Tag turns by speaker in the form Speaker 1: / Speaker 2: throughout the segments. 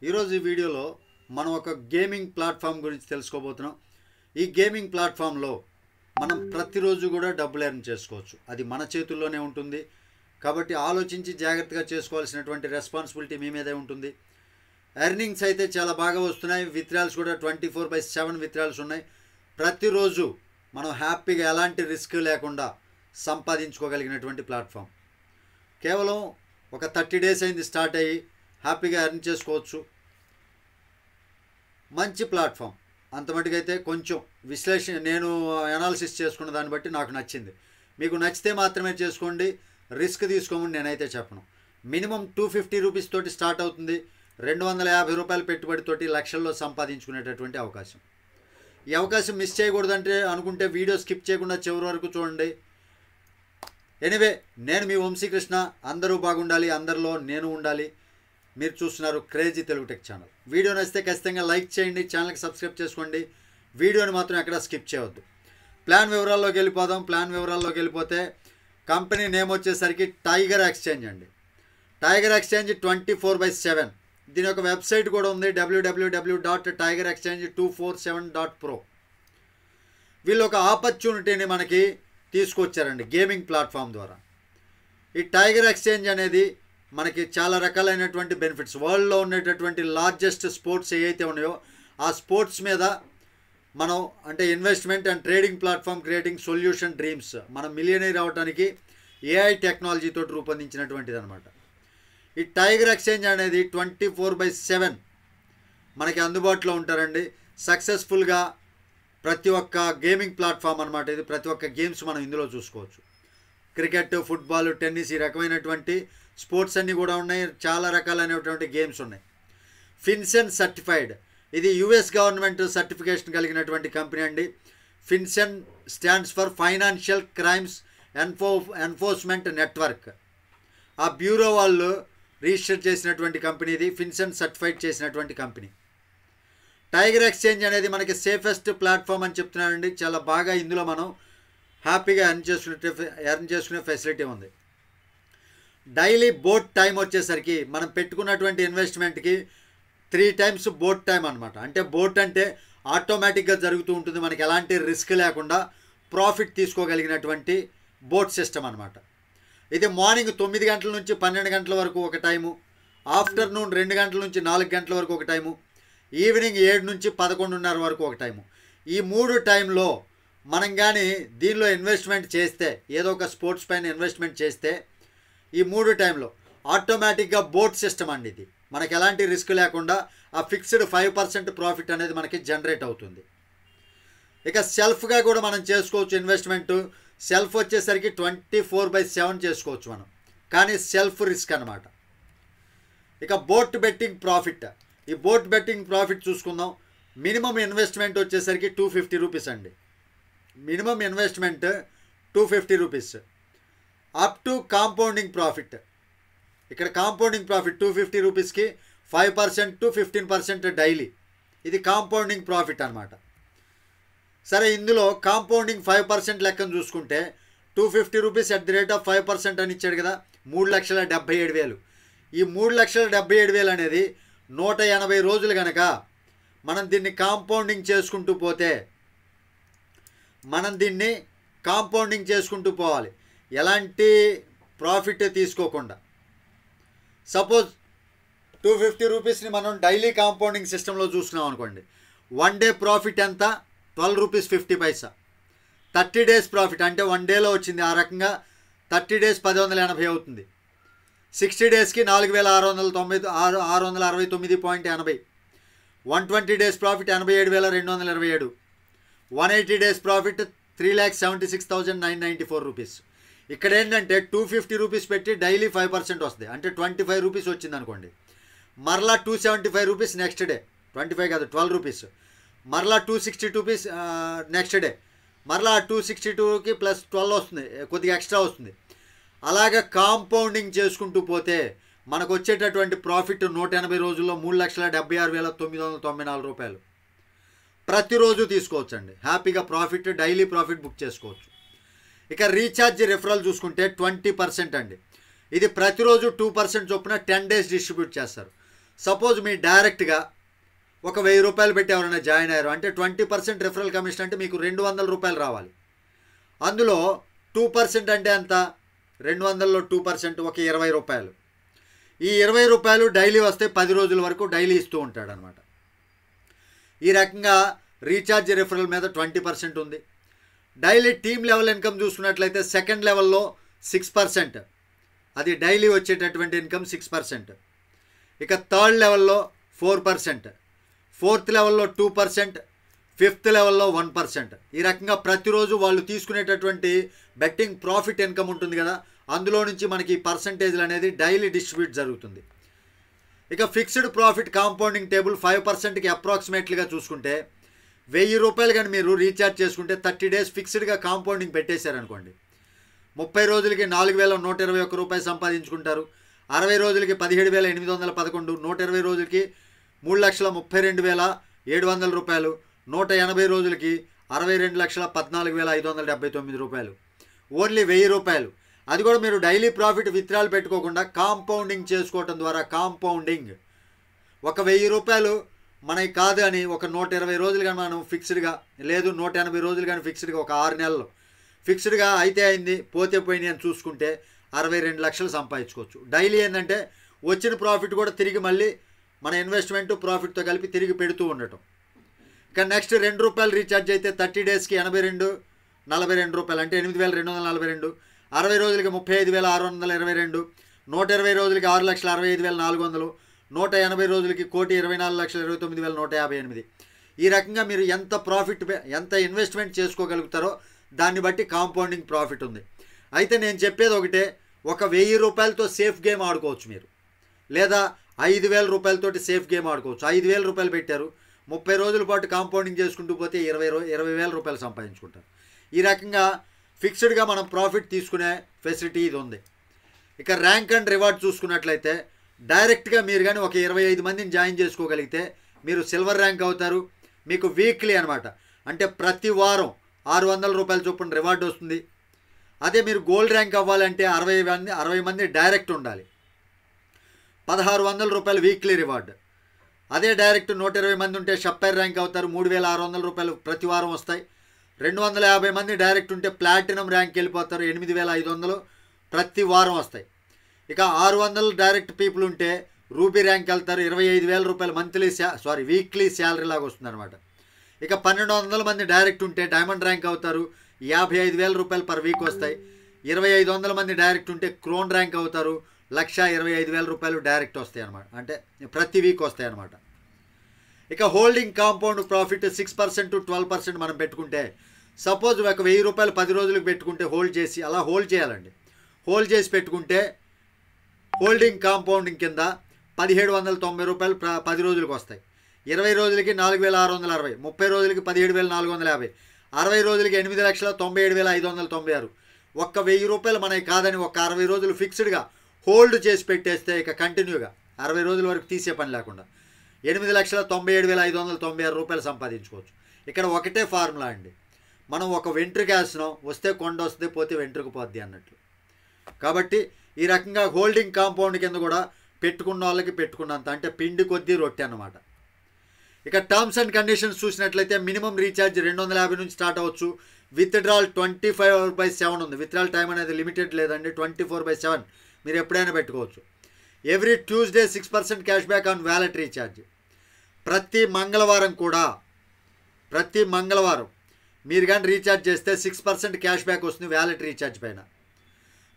Speaker 1: ఈరోజు ఈ వీడియోలో మనం ఒక గేమింగ్ ప్లాట్ఫామ్ గురించి తెలుసుకోబోతున్నాం. ఈ గేమింగ్ ప్లాట్ఫామ్లో మనం ప్రతిరోజు కూడా డబ్బులు ఎర్న్ చేసుకోవచ్చు. అది మన చేతుల్లోనే ఉంటుంది. కాబట్టి ఆలోచించి జాగ్రత్తగా చేసుకోవాల్సినటువంటి రెస్పాన్సిబిలిటీ మీ మీదే ఉంటుంది. ఎర్నింగ్స్ అయితే చాలా బాగా వస్తున్నాయి. విత్డ్రాల్స్ కూడా 24/7 విత్డ్రాల్స్ ఉన్నాయి. ప్రతిరోజు మనం హ్యాపీగా ఎలాంటి రిస్క్ లేకుండా సంపాదించుకోగలిగినటువంటి ప్లాట్ఫామ్. కేవలం ఒక 30 డేస్ అయింది స్టార్ట్ అయ్యి, హ్యాపీగా ఎర్న్ చేసుకోవచ్చు. మంచి ప్లాట్ఫామ్. అంతమటుకైతే కొంచెం విశ్లేషణ నేను అనాలిసిస్ చేసుకున్న దాన్ని బట్టి నాకు నచ్చింది. మీకు నచ్చితే మాత్రమే చేసుకోండి, రిస్క్ తీసుకోమని నేనైతే చెప్పను. మినిమం 250 రూపీస్ తోటి స్టార్ట్ అవుతుంది. 250 రూపాయల పెట్టుబడితోటి లక్షల్లో సంపాదించుకునేటటువంటి అవకాశం. ఈ అవకాశం మిస్ చేయకూడదంటే అనుకుంటే వీడియో స్కిప్ చేయకుండా చివరి వరకు చూడండి. ఎనీవే, నేను మీ వంశీకృష్ణ. అందరూ బాగుండాలి, అందరిలో నేను ఉండాలి. మీరు చూస్తున్నారు crazy Telugu tech channel. Video నచ్చితే ఖచ్చితంగా లైక్ చేయండి, ఛానల్కి సబ్స్క్రైబ్ చేసుకోండి. వీడియోని మాత్రం ఎక్కడా స్కిప్ చేయవద్దు. ప్లాన్ వివరాల్లోకి వెళ్ళిపోదాం. ప్లాన్ వివరాల్లోకి వెళ్ళిపోతే కంపెనీ నేమ్ వచ్చేసరికి టైగర్ ఎక్స్చేంజ్ అండి. Tiger exchange 24/7. దీని యొక్క వెబ్సైట్ కూడా ఉంది, www.tigerexchange247.pro. వీళ్ళు ఒక ఆపర్చునిటీని మనకి తీసుకొచ్చారండి గేమింగ్ ప్లాట్ఫామ్ ద్వారా. ఈ టైగర్ ఎక్స్చేంజ్ అనేది మనకి చాలా రకాలైనటువంటి బెనిఫిట్స్. వరల్డ్లో ఉండేటటువంటి లార్జెస్ట్ స్పోర్ట్స్ ఏవైతే ఉన్నాయో ఆ స్పోర్ట్స్ మీద మనం అంటే investment and trading platform creating solution dreams. మనం మిలియనీర్ అవడానికి ఏఐ టెక్నాలజీతో రూపొందించినటువంటిది అనమాట. ఈ టైగర్ ఎక్స్చేంజ్ అనేది 24/7 మనకి అందుబాటులో ఉంటారండి. సక్సెస్ఫుల్గా ప్రతి ఒక్క గేమింగ్ ప్లాట్ఫామ్ అనమాట ఇది. ప్రతి ఒక్క గేమ్స్ మనం ఇందులో చూసుకోవచ్చు. క్రికెట్, ఫుట్బాల్, టెన్నిస్, ఈ రకమైనటువంటి స్పోర్ట్స్ అన్నీ కూడా ఉన్నాయి. చాలా రకాలైనటువంటి గేమ్స్ ఉన్నాయి. FinCEN certified. ఇది యుఎస్ గవర్నమెంట్ సర్టిఫికేషన్ కలిగినటువంటి కంపెనీ అండి. FinCEN stands for financial crimes enforcement network. ఆ బ్యూరో వాళ్ళు రిజిస్టర్ చేసినటువంటి కంపెనీ ఇది. ఫిన్సెన్ సర్టిఫైడ్ చేసినటువంటి కంపెనీ. టైగర్ ఎక్స్చేంజ్ అనేది మనకి సేఫెస్ట్ ప్లాట్ఫామ్ అని చెప్తున్నానండి. చాలా బాగా ఇందులో మనం హ్యాపీగా ఎర్న్ చేసుకునే ఫెసిలిటీ ఉంది. డైలీ బోట్ టైం వచ్చేసరికి మనం పెట్టుకున్నటువంటి ఇన్వెస్ట్మెంట్కి 3 టైమ్స్ బోట్ టైం అనమాట. అంటే బోట్ అంటే ఆటోమేటిక్గా జరుగుతూ ఉంటుంది. మనకి ఎలాంటి రిస్క్ లేకుండా ప్రాఫిట్ తీసుకోగలిగినటువంటి బోట్ సిస్టమ్ అనమాట. ఇది మార్నింగ్ 9 గంటల నుంచి 12 గంటల వరకు ఒక టైము, ఆఫ్టర్నూన్ 2 గంటల నుంచి 4 గంటల వరకు ఒక టైము, ఈవినింగ్ 7 నుంచి 11:30 వరకు ఒక టైము. ఈ 3 టైంలో మనం కానీ దీనిలో ఇన్వెస్ట్మెంట్ చేస్తే, ఏదో ఒక స్పోర్ట్స్ పైన ఇన్వెస్ట్మెంట్ చేస్తే, ఈ 3 టైంలో ఆటోమేటిక్గా బోట్ సిస్టమ్ అండి. ఇది మనకి ఎలాంటి రిస్క్ లేకుండా ఆ ఫిక్స్డ్ 5% ప్రాఫిట్ అనేది మనకి జనరేట్ అవుతుంది. ఇక సెల్ఫ్గా కూడా మనం చేసుకోవచ్చు ఇన్వెస్ట్మెంట్. సెల్ఫ్ వచ్చేసరికి 24/7 చేసుకోవచ్చు మనం, కానీ సెల్ఫ్ రిస్క్ అనమాట. ఇక బోట్ బెట్టింగ్ ప్రాఫిట్. ఈ బోట్ బెట్టింగ్ ప్రాఫిట్ చూసుకుందాం. మినిమం ఇన్వెస్ట్మెంట్ వచ్చేసరికి 250 రూపీస్ అండి. Minimum investment 250 rupees. Up to compounding profit. ఇక్కడ కాంపౌండింగ్ ప్రాఫిట్ 250 రూపీస్కి 5% to 15% డైలీ. ఇది కాంపౌండింగ్ ప్రాఫిట్ అనమాట. సరే, ఇందులో కాంపౌండింగ్ 5% లెక్కను చూసుకుంటే 250 rupees at the rate of 5% అని ఇచ్చాడు కదా, 3,77,000. ఈ 3,77,000 అనేది 180 రోజులు కనుక మనం దీన్ని కాంపౌండింగ్ చేసుకుంటూ పోవాలి, ఎలాంటి ప్రాఫిట్ తీసుకోకుండా. సపోజ్ 250 రూపీస్ని మనం డైలీ కాంపౌండింగ్ సిస్టంలో చూస్తున్నాం అనుకోండి. 1 డే ప్రాఫిట్ ఎంత? 12 రూపీస్ 50 పైసా. 30 డేస్ ప్రాఫిట్ అంటే 1 డేలో వచ్చింది. ఆ రకంగా 30 డేస్ 1080 అవుతుంది. 60 డేస్కి 4,669.80. 120 days profit 87,227. 180 days profit 3,76,994 rupees. ఇక్కడ ఏంటంటే 250 రూపీస్ పెట్టి డైలీ 5% వస్తుంది, అంటే 25 రూపీస్ వచ్చింది అనుకోండి. మరలా 275 రూపీస్ నెక్స్ట్ డే, 25 కాదు 12 రూపీస్. మరలా 260 రూపీస్ నెక్స్ట్ డే, మరలా 262కి ప్లస్ 12 వస్తుంది, కొద్దిగా ఎక్స్ట్రా వస్తుంది. అలాగే కాంపౌండింగ్ చేసుకుంటూ పోతే మనకు వచ్చేటటువంటి ప్రాఫిట్ 180 రోజుల్లో 3,76,994 రూపాయలు. ప్రతిరోజు తీసుకోవచ్చండి హ్యాపీగా ప్రాఫిట్, డైలీ ప్రాఫిట్ బుక్ చేసుకోవచ్చు. ఇక రీఛార్జ్ రిఫరల్ చూసుకుంటే 20% అండి. ఇది ప్రతిరోజు 2% చొప్పున 10 డేస్ డిస్ట్రిబ్యూట్ చేస్తారు. సపోజ్ మీ డైరెక్ట్గా ఒక 1000 రూపాయలు పెట్టి ఎవరైనా జాయిన్ అయ్యారు అంటే 20% రిఫరల్ కమిషన్ అంటే మీకు 200 రూపాయలు రావాలి. అందులో 2% అంటే ఎంత? 200లో 2% ఒక 20 రూపాయలు. ఈ 20 రూపాయలు డైలీ వస్తే 10 రోజుల వరకు డైలీ ఇస్తూ ఉంటాడనమాట. ఈ రకంగా రీఛార్జ్ రిఫరల్ మీద 20% ఉంది. డైలీ టీమ్ లెవెల్ ఇన్కమ్ చూసుకున్నట్లయితే సెకండ్ లెవెల్లో 6%, అది డైలీ వచ్చేటటువంటి ఇన్కమ్ 6%. ఇక థర్డ్ లెవెల్లో 4%, ఫోర్త్ లెవెల్లో 2%, ఫిఫ్త్ లెవెల్లో 1%. ఈ రకంగా ప్రతిరోజు వాళ్ళు తీసుకునేటటువంటి బెట్టింగ్ ప్రాఫిట్ ఇన్కమ్ ఉంటుంది కదా, అందులో నుంచి మనకి పర్సంటేజ్లు అనేది డైలీ డిస్ట్రిబ్యూట్ జరుగుతుంది. ఇక ఫిక్స్డ్ ప్రాఫిట్ కాంపౌండింగ్ టేబుల్ 5%కి అప్రాక్సిమేట్లీగా చూసుకుంటే 1000 రూపాయలు కానీ మీరు రీఛార్జ్ చేసుకుంటే 30 డేస్ ఫిక్స్డ్గా కాంపౌండింగ్ పెట్టేశారనుకోండి, 30 రోజులకి 4121 రూపాయలు సంపాదించుకుంటారు. 60 రోజులకి 17,811, 120 రోజులకి 3,32,700 రూపాయలు, 180 రోజులకి 62,14,579 రూపాయలు. ఓన్లీ 1000 రూపాయలు. అది కూడా మీరు డైలీ ప్రాఫిట్ విత్డ్రాల్ పెట్టుకోకుండా కాంపౌండింగ్ చేసుకోవటం ద్వారా, కాంపౌండింగ్ ఒక 1000 రూపాయలు మనకి కాదు అని ఒక 120 రోజులు కానీ మనం ఫిక్స్డ్గా, లేదు 180 రోజులు కానీ ఫిక్స్డ్గా, ఒక 6 నెలలు ఫిక్స్డ్గా అయితే అయింది, పోతే పోయినాయి అని చూసుకుంటే 62 లక్షలు సంపాదించుకోవచ్చు. డైలీ ఏంటంటే వచ్చిన ప్రాఫిట్ కూడా తిరిగి మళ్ళీ మన ఇన్వెస్ట్మెంట్ ప్రాఫిట్తో కలిపి తిరిగి పెడుతూ ఉండటం. ఇక నెక్స్ట్ 2 రూపాయలు రీఛార్జ్ అయితే 30 డేస్కి 42 రూపాయలు అంటే 8,242, 60 రోజులకి 35,622, 120 రోజులకి 6,65,400, 180 రోజులకి 1,24,29,158. ఈ రకంగా మీరు ఎంత ప్రాఫిట్ ఎంత ఇన్వెస్ట్మెంట్ చేసుకోగలుగుతారో దాన్ని బట్టి కాంపౌండింగ్ ప్రాఫిట్ ఉంది. అయితే నేను చెప్పేది ఒకటే, ఒక 1000 రూపాయలతో సేఫ్ గేమ్ ఆడుకోవచ్చు మీరు, లేదా 5,000 రూపాయలతోటి సేఫ్ గేమ్ ఆడుకోవచ్చు. 5,000 రూపాయలు పెట్టారు, 30 రోజుల పాటు కాంపౌండింగ్ చేసుకుంటూ పోతే 20,000 రూపాయలు సంపాదించుకుంటారు. ఈ రకంగా ఫిక్స్డ్గా మనం ప్రాఫిట్ తీసుకునే ఫెసిలిటీ ఇది ఉంది. ఇక ర్యాంక్ అండ్ రివార్డ్ చూసుకున్నట్లయితే డైరెక్ట్గా మీరు కానీ ఒక 25 మందిని జాయిన్ చేసుకోగలిగితే మీరు సిల్వర్ ర్యాంక్ అవుతారు. మీకు వీక్లీ అనమాట, అంటే ప్రతి వారం 600 రూపాయల చొప్పున రివార్డ్ వస్తుంది. అదే మీరు గోల్డ్ ర్యాంక్ అవ్వాలంటే 60 మంది డైరెక్ట్ ఉండాలి, 1,600 రూపాయలు వీక్లీ రివార్డ్. అదే డైరెక్ట్ 120 మంది ఉంటే షప్పైర్ ర్యాంక్ అవుతారు, 3,600 రూపాయలు ప్రతి వారం వస్తాయి. 250 మంది డైరెక్ట్ ఉంటే ప్లాటినం ర్యాంక్ వెళ్ళిపోతారు, 8,500 ప్రతి వారం వస్తాయి. ఇక 600 డైరెక్ట్ పీపుల్ ఉంటే రూబీ ర్యాంక్ వెళ్తారు, 25,000 రూపాయలు వీక్లీ శాలరీ లాగా వస్తుంది అనమాట. ఇక 1,200 మంది డైరెక్ట్ ఉంటే డైమండ్ ర్యాంక్ అవుతారు, 55,000 రూపాయలు పర్ వీక్ వస్తాయి. 2,500 మంది డైరెక్ట్ ఉంటే క్రోన్ ర్యాంక్ అవుతారు, 1,25,000 రూపాయలు డైరెక్ట్ వస్తాయి అనమాట, అంటే ప్రతి వీక్ వస్తాయి అనమాట. ఇక హోల్డింగ్ కాంపౌండ్ ప్రాఫిట్ 6% to 12% మనం పెట్టుకుంటే, సపోజ్ ఒక 1000 రూపాయలు 10 రోజులకు పెట్టుకుంటే హోల్డ్ చేసి, అలా హోల్డ్ చేయాలండి, హోల్డ్ చేసి పెట్టుకుంటే హోల్డింగ్ కాంపౌండింగ్ కింద 1,790 రూపాయలు 10 రోజులకు వస్తాయి. 20 రోజులకి 4,660, 30 రోజులకి 17,450, 60 రోజులకి 8,97,596. ఒక్క 1000 రూపాయలు మనకి కాదని ఒక 60 రోజులు ఫిక్స్డ్గా హోల్డ్ చేసి పెట్టేస్తే ఇక కంటిన్యూగా 60 రోజుల వరకు తీసే పని లేకుండా 8,97,596 రూపాయలు సంపాదించుకోవచ్చు. ఇక్కడ ఒకటే ఫార్ములా అండి, మనం ఒక వెంట్రుక వేస్తున్నాం, వస్తే కొండ వస్తే, పోతే వెంట్రుక పోద్ది అన్నట్లు. కాబట్టి ఈ రకంగా హోల్డింగ్ కాంపౌండ్ కింద కూడా పెట్టుకున్న వాళ్ళకి పెట్టుకున్నంత, అంటే పిండి కొద్దీ రొట్టె అన్నమాట. ఇక టర్మ్స్ అండ్ కండిషన్స్ చూసినట్లయితే మినిమం రీఛార్జ్ 250 నుంచి స్టార్ట్ అవ్వచ్చు. విత్డ్రాల్ 24/7 ఉంది, విత్డ్రాల్ టైం అనేది లిమిటెడ్ లేదండి, 24/7 మీరు ఎప్పుడైనా పెట్టుకోవచ్చు. Every Tuesday 6% cash back on wallet recharge. ప్రతి మంగళవారం మీరు కానీ రీఛార్జ్ చేస్తే 6% క్యాష్ బ్యాక్ వస్తుంది వ్యాలెట్ రీఛార్జ్ పైన.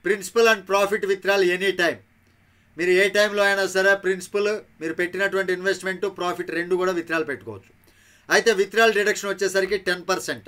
Speaker 1: Principal and profit withdrawal any time, మీరు ఏ టైంలో అయినా సరే ప్రిన్సిపల్, మీరు పెట్టినటువంటి ఇన్వెస్ట్మెంట్, ప్రాఫిట్ రెండు కూడా విత్డ్రాల్ పెట్టుకోవచ్చు. అయితే విత్డ్రాల్ డిడక్షన్ వచ్చేసరికి 10%.